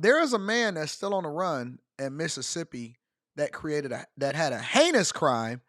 There is a man that's still on the run in Mississippi that had a heinous crime.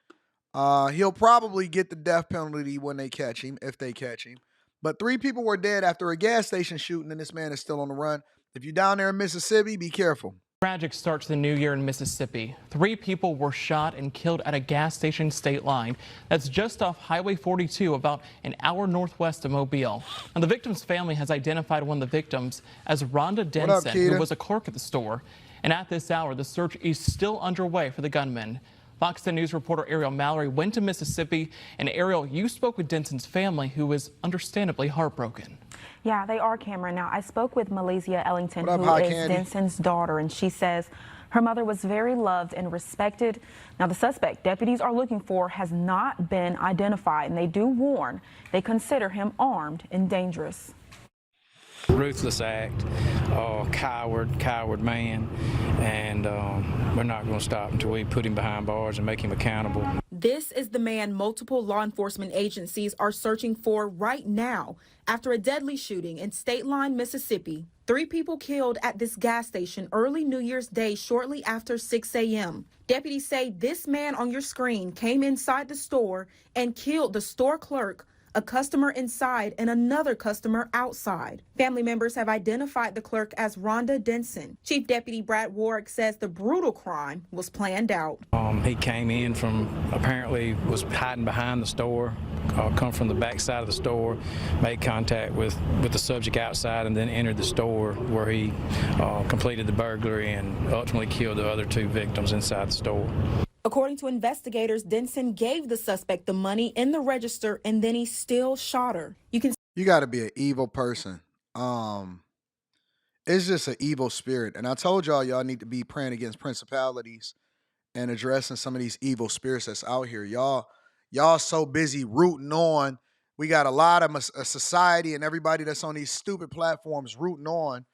He'll probably get the death penalty when they catch him, if they catch him. But 3 people were dead after a gas station shooting, and this man is still on the run. If you're down there in Mississippi, be careful. Tragic start to the new year in Mississippi. 3 people were shot and killed at a gas station state line that's just off Highway 42, about an hour northwest of Mobile. Now, the victim's family has identified one of the victims as Rhonda Denson, who was a clerk at the store. And at this hour, the search is still underway for the gunman. Fox 10 News reporter Ariel Mallory went to Mississippi. And Ariel, you spoke with Denson's family, who is understandably heartbroken. Yeah, they are, Cameron. Now, I spoke with Malaysia Ellington, who is Denson's daughter, and she says her mother was very loved and respected. Now, the suspect deputies are looking for has not been identified, and they do warn they consider him armed and dangerous. Ruthless act, coward man, and we're not going to stop until we put him behind bars and make him accountable. This is the man multiple law enforcement agencies are searching for right now after a deadly shooting in State Line, Mississippi. 3 people killed at this gas station early New Year's Day shortly after 6 a.m. Deputies say this man on your screen came inside the store and killed the store clerk, a customer inside, and another customer outside. Family members have identified the clerk as Rhonda Denson. Chief Deputy Brad Warwick says the brutal crime was planned out. He came in apparently was hiding behind the store, come from the back side of the store, made contact with the subject outside, and then entered the store where he completed the burglary and ultimately killed the other 2 victims inside the store. According to investigators, Denson gave the suspect the money in the register, and then he still shot her. You got to be an evil person. It's just an evil spirit. And I told y'all need to be praying against principalities and addressing some of these evil spirits that's out here. Y'all so busy rooting on. We got a lot of a society and everybody that's on these stupid platforms rooting on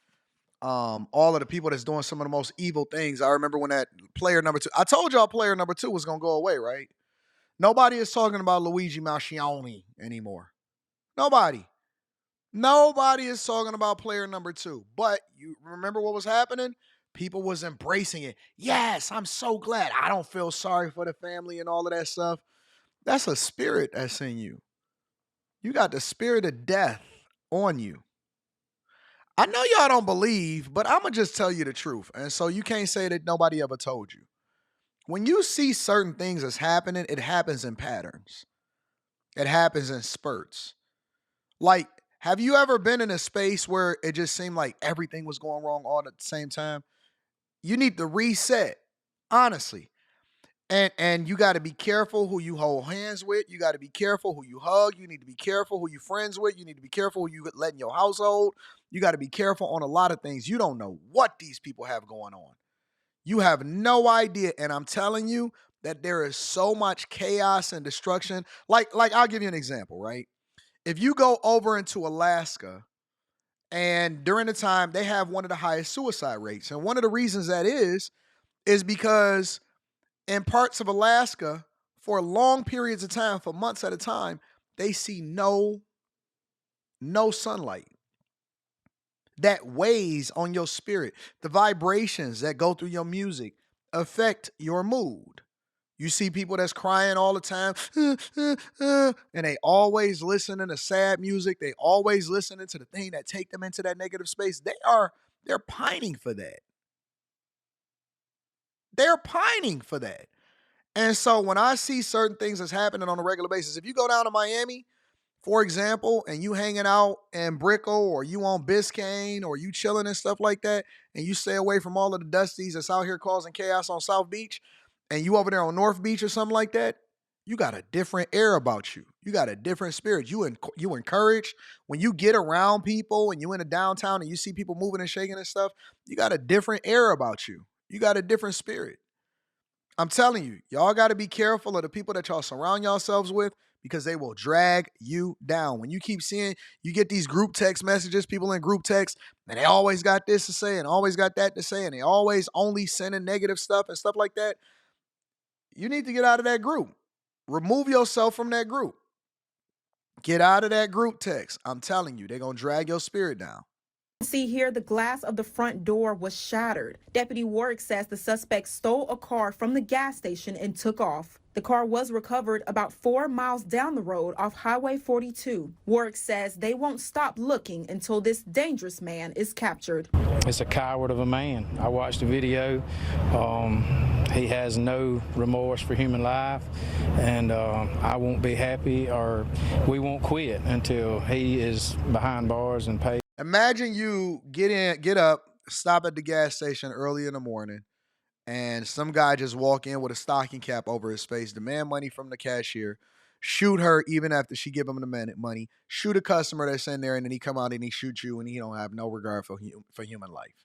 all of the people that's doing some of the most evil things. I remember when that player number 2, I told y'all player number 2 was going to go away, right? Nobody is talking about Luigi Marchioni anymore. Nobody is talking about player number 2. But you remember what was happening? People was embracing it. Yes, I'm so glad. I don't feel sorry for the family and all of that stuff. That's a spirit that's in you. You got the spirit of death on you. I know y'all don't believe, but I'm going to just tell you the truth. And so you can't say that nobody ever told you. When you see certain things that's happening, it happens in patterns. It happens in spurts. Like, have you ever been in a space where it just seemed like everything was going wrong all at the same time? You need to reset, honestly. And you got to be careful who you hold hands with. You got to be careful who you hug. You need to be careful who you friends with. You need to be careful who you let in your household. You got to be careful on a lot of things. You don't know what these people have going on. You have no idea. And I'm telling you that there is so much chaos and destruction. Like I'll give you an example, right? If you go over into Alaska, and during the time they have one of the highest suicide rates. And one of the reasons that is because in parts of Alaska, for long periods of time, for months at a time, they see no sunlight. That weighs on your spirit. The vibrations that go through your music affect your mood. You see people that's crying all the time, and they always listening to sad music. They always listening to the thing that take them into that negative space. They're pining for that. They're pining for that. And so when I see certain things that's happening on a regular basis, if you go down to Miami, for example, and you hanging out in Brickell, or you on Biscayne, or you chilling and stuff like that, and you stay away from all of the dusties that's out here causing chaos on South Beach, and you over there on North Beach or something like that, you got a different air about you. You got a different spirit. You encourage. When you get around people and you in the downtown and you see people moving and shaking and stuff, you got a different air about you. You got a different spirit. I'm telling you, y'all got to be careful of the people that y'all surround yourselves with, because they will drag you down. When you keep seeing, you get these group text messages, people in group text, and they always got this to say and always got that to say, and they always only sending negative stuff and stuff like that. You need to get out of that group. Remove yourself from that group. Get out of that group text. I'm telling you, they're going to drag your spirit down. See here, the glass of the front door was shattered. Deputy Warwick says the suspect stole a car from the gas station and took off. The car was recovered about 4 miles down the road off Highway 42. Warwick says they won't stop looking until this dangerous man is captured. It's a coward of a man. I watched the video. He has no remorse for human life, and I won't be happy, or we won't quit until he is behind bars and paid. Imagine you get up, stop at the gas station early in the morning, and some guy just walk in with a stocking cap over his face, demand money from the cashier, shoot her even after she give him the money, shoot a customer that's in there, and then he come out and he shoot you, and he don't have no regard for human life.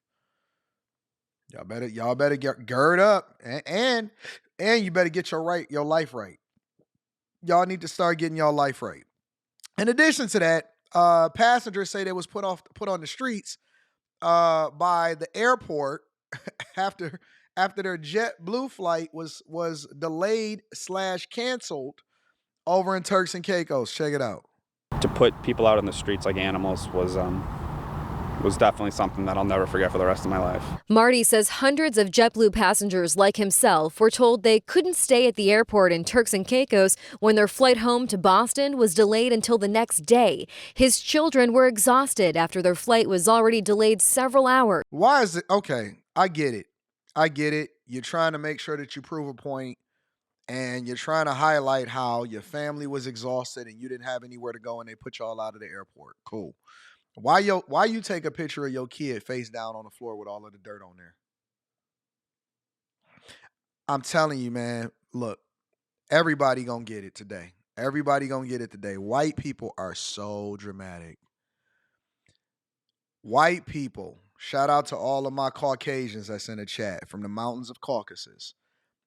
Y'all better get gird up, and you better get your life right. Y'all need to start getting y'all life right. In addition to that, passengers say they was put on the streets by the airport after their JetBlue flight was delayed / canceled over in Turks and Caicos. Check it out. To put people out on the streets like animals was definitely something that I'll never forget for the rest of my life. Marty says hundreds of JetBlue passengers like himself were told they couldn't stay at the airport in Turks and Caicos when their flight home to Boston was delayed until the next day. His children were exhausted after their flight was already delayed several hours. Why is it? Okay, I get it. You're trying to make sure that you prove a point, and you're trying to highlight how your family was exhausted and you didn't have anywhere to go and they put y'all out of the airport. Cool. Why you take a picture of your kid face down on the floor with all of the dirt on there? I'm telling you, man, look, everybody gonna get it today. Everybody gonna get it today. White people are so dramatic. White people, shout out to all of my Caucasians that's in the chat from the mountains of Caucasus.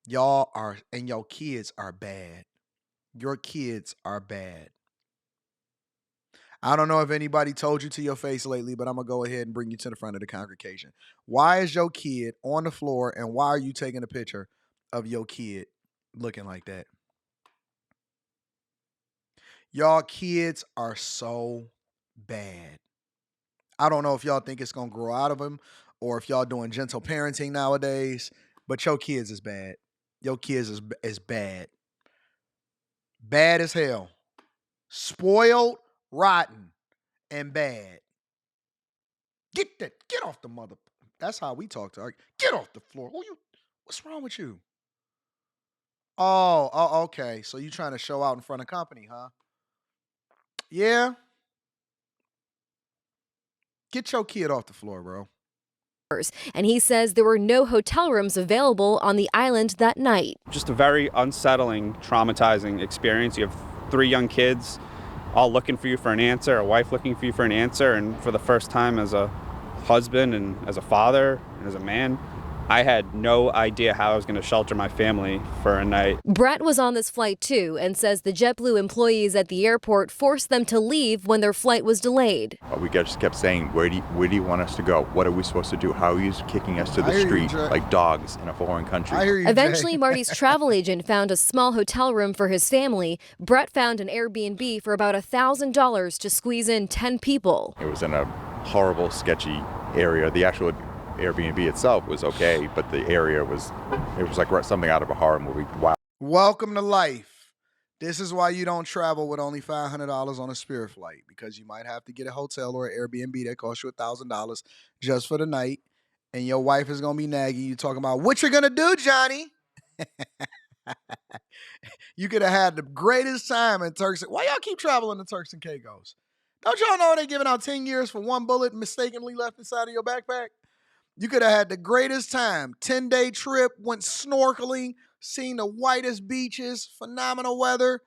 Y'all are, and your kids are bad. Your kids are bad. I don't know if anybody told you to your face lately, but I'm going to go ahead and bring you to the front of the congregation. Why is your kid on the floor, and why are you taking a picture of your kid looking like that? Y'all kids are so bad. I don't know if y'all think it's going to grow out of them or if y'all doing gentle parenting nowadays, but your kids is bad. Your kids is bad. Bad as hell. Spoiled, rotten, and bad. Get off the mother. That's how we talk to her. Get off the floor. What's wrong with you? Oh, okay. So you trying to show out in front of company, huh? Yeah. Get your kid off the floor, bro. And he says there were no hotel rooms available on the island that night. Just a very unsettling, traumatizing experience. You have 3 young kids all looking for you for an answer, a wife looking for you for an answer, and for the first time as a husband and as a father and as a man, I had no idea how I was going to shelter my family for a night. Brett was on this flight too and says the JetBlue employees at the airport forced them to leave when their flight was delayed. We just kept saying, where do you want us to go? What are we supposed to do? How are you kicking us to the street like dogs in a foreign country? Eventually, Marty's travel agent found a small hotel room for his family. Brett found an Airbnb for about $1,000 to squeeze in 10 people. It was in a horrible, sketchy area. The actual Airbnb itself was okay, but the area was like something out of a horror movie. Wow. Welcome to life. This is why you don't travel with only $500 on a Spirit flight, because you might have to get a hotel or an Airbnb that costs you $1,000 just for the night, and your wife is gonna be nagging you, talking about what you're gonna do, Johnny. You could have had the greatest time in Turks. Why y'all keep traveling to Turks and Caicos? Don't y'all know they're giving out 10 years for one bullet mistakenly left inside of your backpack? You could have had the greatest time. 10-day trip, went snorkeling, seen the whitest beaches, phenomenal weather.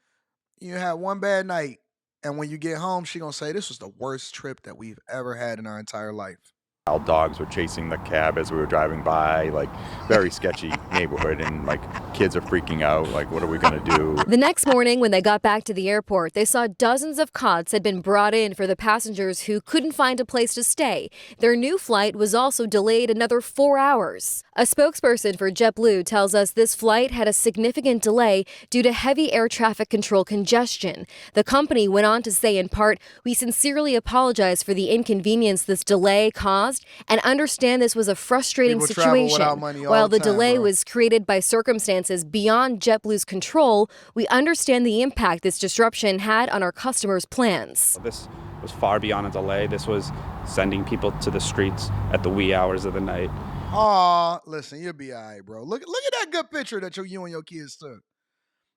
You had one bad night. And when you get home, she going to say, this was the worst trip that we've ever had in our entire life. Wild dogs were chasing the cab as we were driving by, like very sketchy neighborhood, and like kids are freaking out, like what are we gonna do? The next morning, when they got back to the airport, they saw dozens of cots had been brought in for the passengers who couldn't find a place to stay. Their new flight was also delayed another 4 hours. A spokesperson for JetBlue tells us this flight had a significant delay due to heavy air traffic control congestion. The company went on to say, in part, "We sincerely apologize for the inconvenience this delay caused and understand this was a frustrating People travel situation. without money all While the time, delay bro. was created by circumstances beyond JetBlue's control, we understand the impact this disruption had on our customers' plans." This was far beyond a delay. This was sending people to the streets at the wee hours of the night. Aw, listen, you'll be all right, bro. Look at that good picture that you and your kids took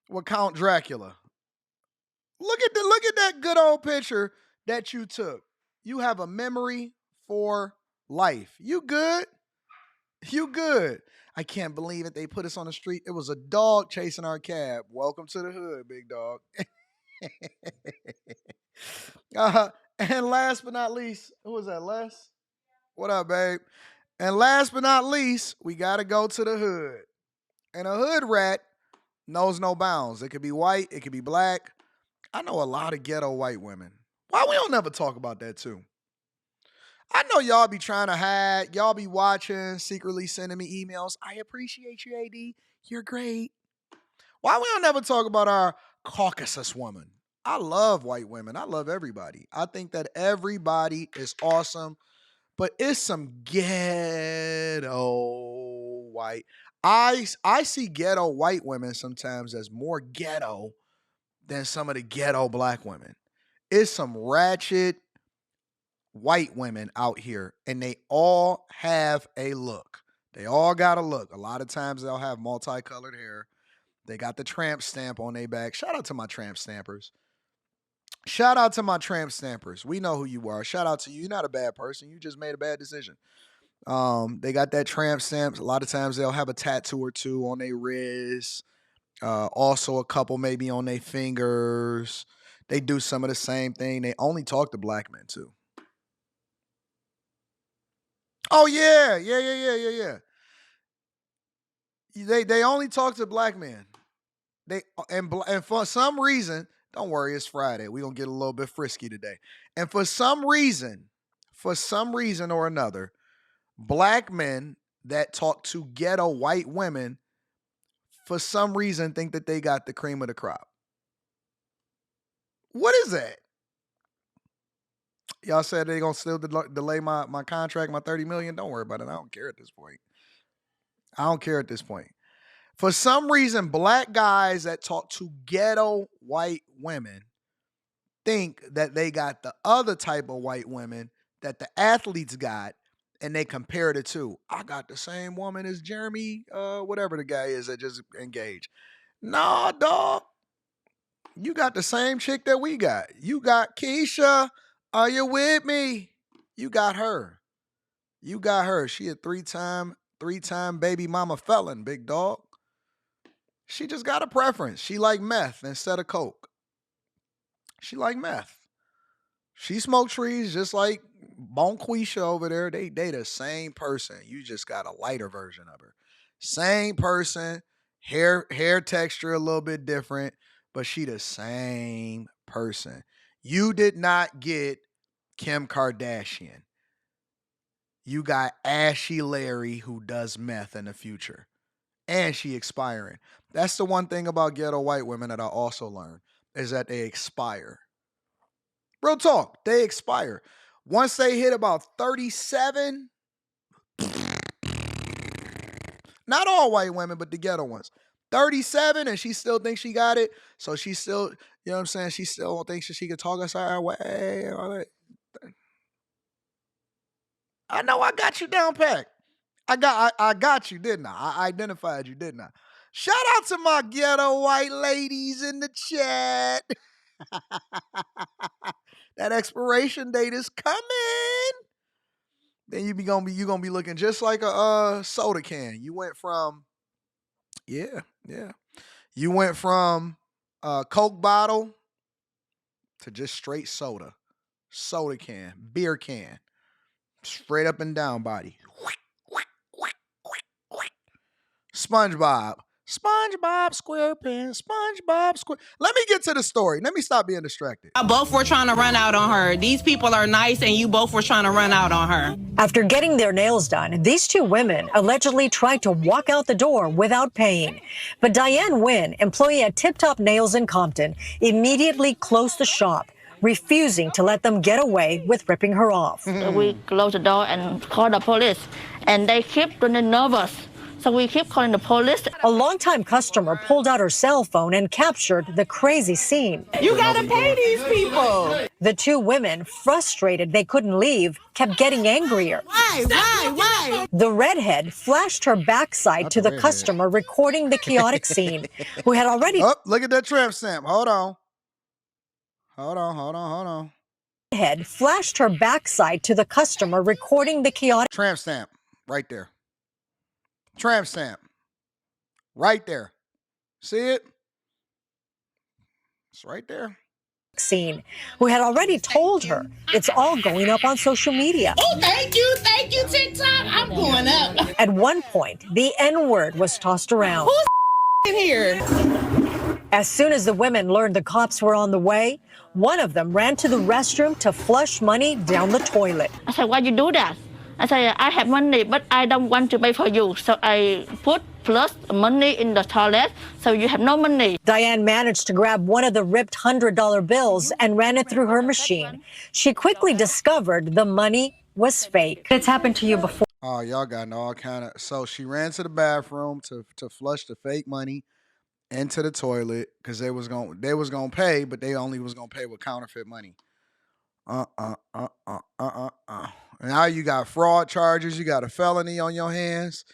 with Count Dracula. Look at that good old picture that you took. You have a memory for life. You good? You good? I can't believe it. They put us on the street. It was a dog chasing our cab. Welcome to the hood, big dog. And last but not least, who was that? Les? What up, babe? And last but not least, we got to go to the hood. And a hood rat knows no bounds. It could be white, it could be black. I know a lot of ghetto white women. Why we don't never talk about that too? I know y'all be trying to hide. Y'all be watching, secretly sending me emails. I appreciate you, AD. You're great. Why we don't never talk about our Caucasus woman? I love white women. I love everybody. I think that everybody is awesome, but it's some ghetto white. I see ghetto white women sometimes as more ghetto than some of the ghetto black women. It's some ratchet white women out here, and they all have a look. They all got a look. A lot of times they'll have multicolored hair. They got the tramp stamp on their back. Shout out to my tramp stampers. Shout out to my tramp stampers. We know who you are. Shout out to you. You're not a bad person. You just made a bad decision. They got that tramp stamp. A lot of times they'll have a tattoo or two on their wrists. Also a couple maybe on their fingers. They do some of the same thing. They only talk to black men too. Oh yeah. They only talk to black men. And for some reason, don't worry, it's Friday. We're gonna get a little bit frisky today. And for some reason or another, black men that talk to ghetto white women for some reason think that they got the cream of the crop. What is that? Y'all said they're gonna still delay my contract, my 30 million. Don't worry about it. I don't care at this point. For some reason, black guys that talk to ghetto white women think that they got the other type of white women that the athletes got, and they compare the two. I got the same woman as Jeremy, whatever the guy is that just engaged. Nah, dog. You got the same chick that we got. You got Keisha. Are you with me? You got her. She a three-time baby mama felon, big dog. She just got a preference. She like meth instead of coke. She like meth. She smoke trees just like Bonquisha over there. They the same person. You just got a lighter version of her. Same person. Hair texture a little bit different, but she the same person. You did not get Kim Kardashian. You got Ashy Larry, who does meth in the future. And she expiring. That's the one thing about ghetto white women that I also learned, is that they expire. Real talk, they expire. Once they hit about 37, not all white women, but the ghetto ones, 37, and she still thinks she got it. So she still, you know what I'm saying? She still thinks that she can talk us our way. All that. I know I got you down pat. I got you, didn't I? I identified you, didn't I? Shout out to my ghetto white ladies in the chat. That expiration date is coming. Then you gonna be looking just like a soda can. You went from yeah. You went from Coke bottle to just straight soda can, beer can. Straight up and down body. SpongeBob. SpongeBob SquarePants. SpongeBob Square. Let me get to the story. Let me stop being distracted. Both were trying to run out on her. These people are nice, and you both were trying to run out on her. After getting their nails done, these two women allegedly tried to walk out the door without paying. But Diane Wynn, employee at Tip Top Nails in Compton, immediately closed the shop, refusing to let them get away with ripping her off. We closed the door and called the police, and they kept getting nervous. So we keep calling the police. A longtime customer pulled out her cell phone and captured the crazy scene. You gotta pay these people. The two women, frustrated they couldn't leave, kept getting angrier. Why? The redhead flashed her backside to the customer recording the chaotic scene, who had already... Oh, look at that tramp stamp. Hold on. Redhead flashed her backside to the customer recording the chaotic... Tramp stamp, right there. Tramp stamp. Right there. See it? It's right there. Scene, who had already told her it's all going up on social media. Oh, thank you, TikTok. I'm going up. At one point, the N-word was tossed around. Who's in here? As soon as the women learned the cops were on the way, one of them ran to the restroom to flush money down the toilet. I said, why you do that? I said, I have money, but I don't want to pay for you. So I put plus money in the toilet, so you have no money. Diane managed to grab one of the ripped $100 bills and ran it through her machine. She quickly discovered the money was fake. It's happened to you before. Oh, y'all got all kind of... So she ran to the bathroom to flush the fake money into the toilet because they was gonna pay, but they only was gonna pay with counterfeit money. Now you got fraud charges, you got a felony on your hands,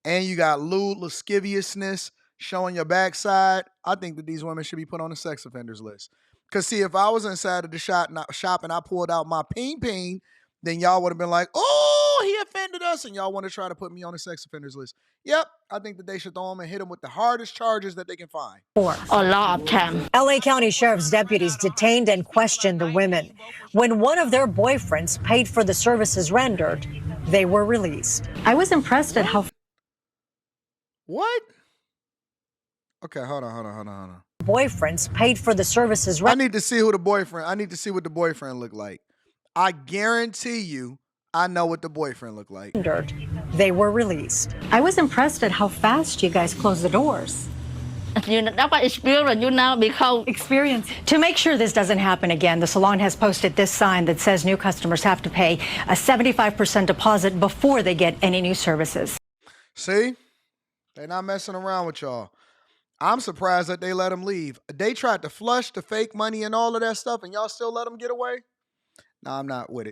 and you got lewd lasciviousness showing your backside. I think that these women should be put on the sex offenders list. Because, see, if I was inside of the shop and I pulled out my peen, then y'all would have been like, oh, he offended us, and y'all want to try to put me on the sex offenders list. Yep, I think that they should throw them and hit them with the hardest charges that they can find. A lot of time. LA County Sheriff's deputies detained and questioned the women. When one of their boyfriends paid for the services rendered, they were released. I was impressed at how... What? Okay, hold on. Boyfriends paid for the services rendered. I need to see what the boyfriend looked like. I guarantee you, I know what the boyfriend looked like. They were released. I was impressed at how fast you guys closed the doors. That's what experience you now become. Experience. To make sure this doesn't happen again, the salon has posted this sign that says new customers have to pay a 75% deposit before they get any new services. See? They're not messing around with y'all. I'm surprised that they let them leave. They tried to flush the fake money and all of that stuff, and y'all still let them get away? No, I'm not with it.